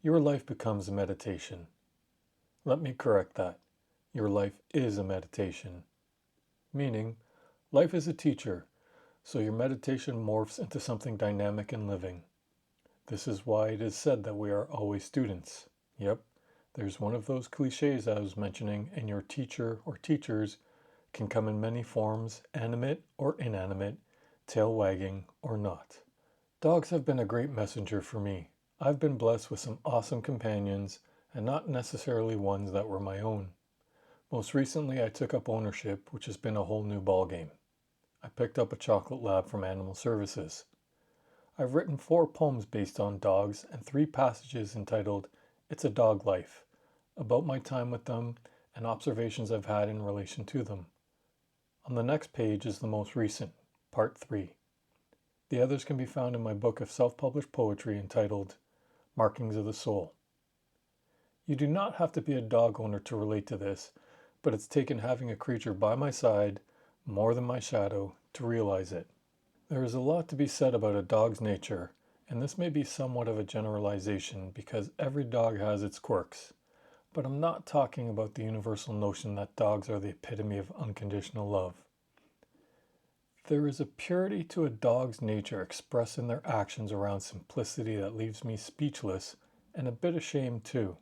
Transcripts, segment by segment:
Your life becomes a meditation. Let me correct that. Your life is a meditation. Meaning, life is a teacher, so your meditation morphs into something dynamic and living. This is why it is said that we are always students. Yep, there's one of those cliches I was mentioning, and your teacher or teachers can come in many forms, animate or inanimate, tail wagging or not. Dogs have been a great messenger for me. I've been blessed with some awesome companions, and not necessarily ones that were my own. Most recently, I took up ownership, which has been a whole new ballgame. I picked up a chocolate lab from Animal Services. I've written 4 poems based on dogs and 3 passages entitled It's a Dog Life, about my time with them and observations I've had in relation to them. On the next page is the most recent, part 3. The others can be found in my book of self-published poetry entitled Markings of the Soul. You do not have to be a dog owner to relate to this, but it's taken having a creature by my side, more than my shadow, to realize it. There is a lot to be said about a dog's nature, and this may be somewhat of a generalization because every dog has its quirks. But I'm not talking about the universal notion that dogs are the epitome of unconditional love. There is a purity to a dog's nature expressed in their actions around simplicity that leaves me speechless and a bit ashamed too.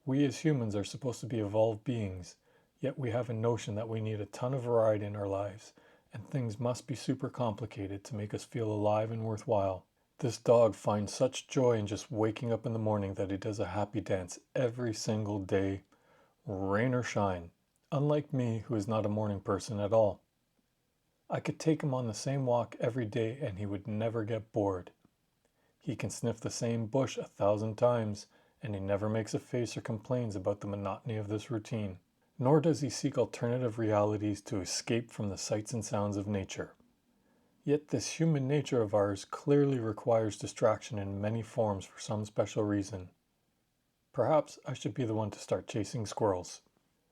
We as humans are supposed to be evolved beings, yet we have a notion that we need a ton of variety in our lives, and things must be super complicated to make us feel alive and worthwhile. This dog finds such joy in just waking up in the morning that he does a happy dance every single day, rain or shine, unlike me who is not a morning person at all. I could take him on the same walk every day and he would never get bored. He can sniff the same bush 1,000 times and he never makes a face or complains about the monotony of this routine. Nor does he seek alternative realities to escape from the sights and sounds of nature. Yet this human nature of ours clearly requires distraction in many forms for some special reason. Perhaps I should be the one to start chasing squirrels.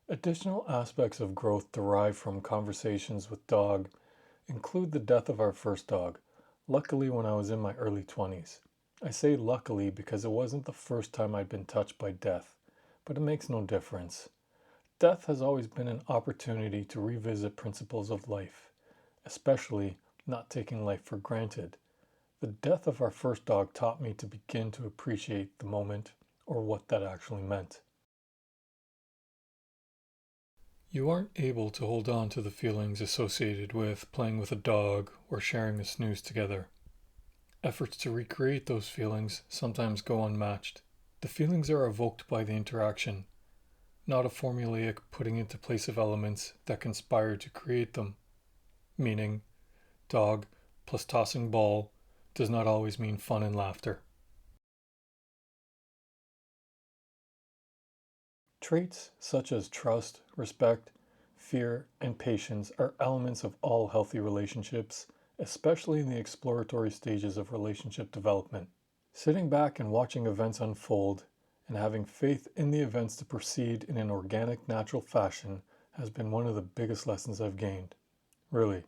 Additional aspects of growth derived from conversations with dog include the death of our first dog, luckily when I was in my early 20s. I say luckily because it wasn't the first time I'd been touched by death, but it makes no difference. Death has always been an opportunity to revisit principles of life, especially not taking life for granted. The death of our first dog taught me to begin to appreciate the moment or what that actually meant. You aren't able to hold on to the feelings associated with playing with a dog or sharing a snooze together. Efforts to recreate those feelings sometimes go unmatched. The feelings are evoked by the interaction, not a formulaic putting into place of elements that conspire to create them. Meaning, dog plus tossing ball does not always mean fun and laughter. Traits such as trust, respect, fear, and patience are elements of all healthy relationships, especially in the exploratory stages of relationship development. Sitting back and watching events unfold and having faith in the events to proceed in an organic, natural fashion has been one of the biggest lessons I've gained. Really,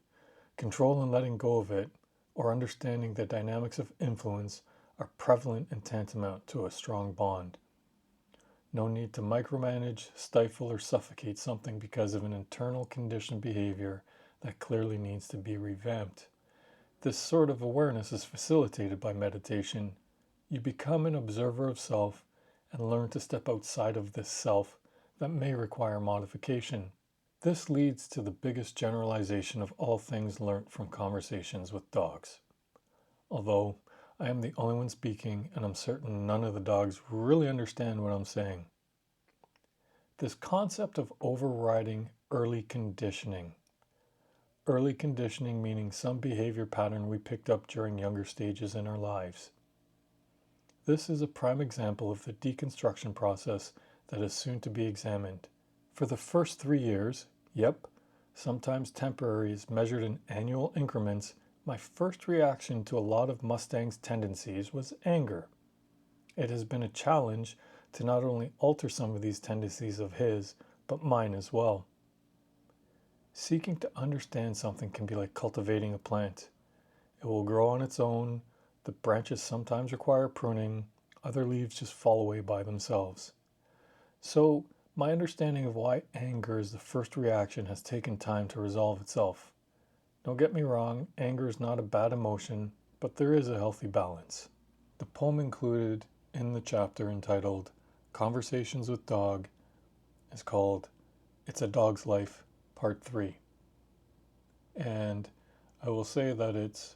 control and letting go of it, or understanding the dynamics of influence, are prevalent and tantamount to a strong bond. No need to micromanage, stifle, or suffocate something because of an internal conditioned behavior that clearly needs to be revamped. This sort of awareness is facilitated by meditation. You become an observer of self and learn to step outside of this self that may require modification. This leads to the biggest generalization of all things learnt from conversations with dogs. Although I am the only one speaking and I'm certain none of the dogs really understand what I'm saying. This concept of overriding early conditioning. Early conditioning meaning some behavior pattern we picked up during younger stages in our lives. This is a prime example of the deconstruction process that is soon to be examined. For the first 3 years, yep, sometimes temporary is measured in annual increments, my first reaction to a lot of Mustang's tendencies was anger. It has been a challenge to not only alter some of these tendencies of his, but mine as well. Seeking to understand something can be like cultivating a plant. It will grow on its own, the branches sometimes require pruning, Other leaves just fall away by themselves. So, my understanding of why anger is the first reaction has taken time to resolve itself. Don't get me wrong, anger is not a bad emotion, but there is a healthy balance. The poem included in the chapter entitled Conversations with Dog is called It's a Dog's Life, Part 3. And I will say that it's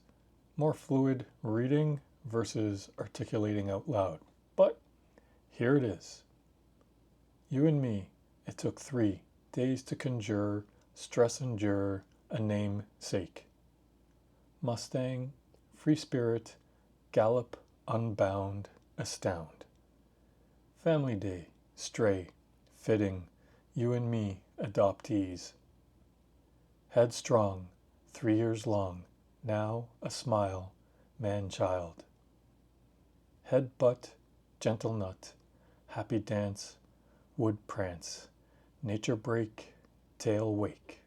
more fluid reading versus articulating out loud. But here it is. You and me, it took 3 days to conjure, stress endure, a name sake. Mustang, free spirit, gallop, unbound, astound. Family day, stray, fitting, you and me, adoptees. Headstrong, 3 years long, now a smile, man-child. Head butt, gentle nut, happy dance, wood prance, nature break, tail wake.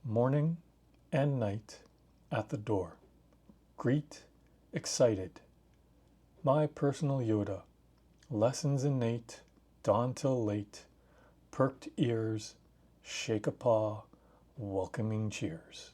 Morning and night at the door. Greet, excited. My personal Yoda. Lessons innate, dawn till late, perked ears, shake a paw, welcoming cheers.